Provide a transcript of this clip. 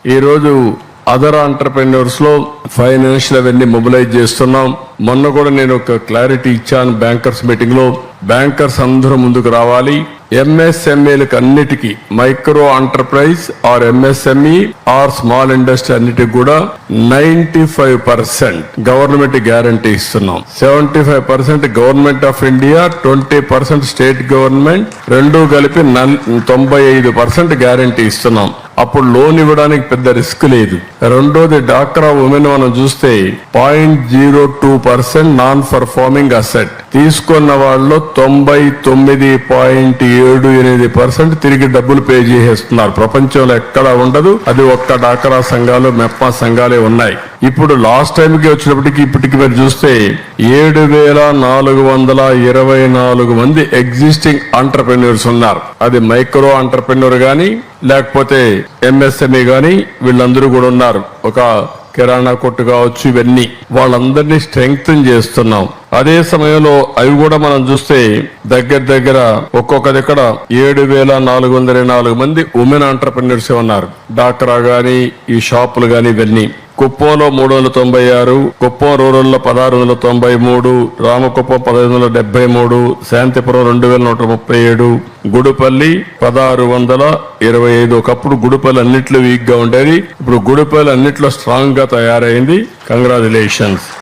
ఈ రోజు other entrepreneurs లో ఫైనాన్షియల్ అవన్నీ మొబిలైజ్ చేస్తున్నాం. మొన్న కూడా నేను ఒక క్లారిటీ ఇచ్చాను బ్యాంకర్స్ మీటింగ్ లో. బ్యాంకర్స్ అందరూ ముందుకు రావాలి. ఎంఎస్ఎంఈలకు అన్నిటికీ micro enterprise or MSME or small industry అన్నిటికి కూడా 95% గవర్నమెంట్ గ్యారంటీ ఇస్తున్నాం. 75% government of India, 20% state government, రెండు కలిపి 95% గ్యారంటీ ఇస్తున్నాం. అప్పుడు లోన్ ఇవ్వడానికి పెద్ద రిస్క్ లేదు. రెండోది డాక్రా ఉమెన్ మనం చూస్తే 0.02% నాన్ పర్ఫార్మింగ్ అసెట్ తీసుకున్న వాళ్ళలో 99.78% తిరిగి డబ్బులు పే చేసేస్తున్నారు. ప్రపంచంలో ఎక్కడా ఉండదు. అది ఒక్క డాక్రా సంఘాలు, మెప్మా సంఘాలే ఉన్నాయి. ఇప్పుడు లాస్ట్ టైం కి వచ్చినప్పటికి ఇప్పటికి మీరు చూస్తే 7,424 మంది ఎగ్జిస్టింగ్ ఎంటర్‌ప్రెన్యూర్స్ ఉన్నారు. అది మైక్రో ఎంటర్‌ప్రెన్యూర్ గాని లేకపోతే ఎంఎస్ఎంఈ గాని వీళ్ళందరూ కూడా ఉన్నారు. ఒక కిరాణా కొట్టు కావచ్చు, ఇవన్నీ వాళ్ళందరినీ స్ట్రెంగ్తన్ చేస్తున్నాం. అదే సమయంలో అవి కూడా మనం చూస్తే దగ్గర ఒక్కొక్క దగ్గర 7,424 మంది ఉమెన్ ఎంటర్‌ప్రెన్యూర్స్ ఉన్నారు. డాక్రా గాని ఈ షాపులు గాని ఇవన్నీ. కుప్పంలో 396, కుప్పం రూరల్లో 1693, రామకుప్పం 1573, శాంతిపురం 2137, గుడిపల్లి 1625. ఒకప్పుడు గుడిపల్లి అన్నిట్లో వీక్ గా ఉండేది. ఇప్పుడు గుడిపల్లి అన్నిట్లో స్ట్రాంగ్ గా తయారైంది. కంగ్రాచులేషన్స్.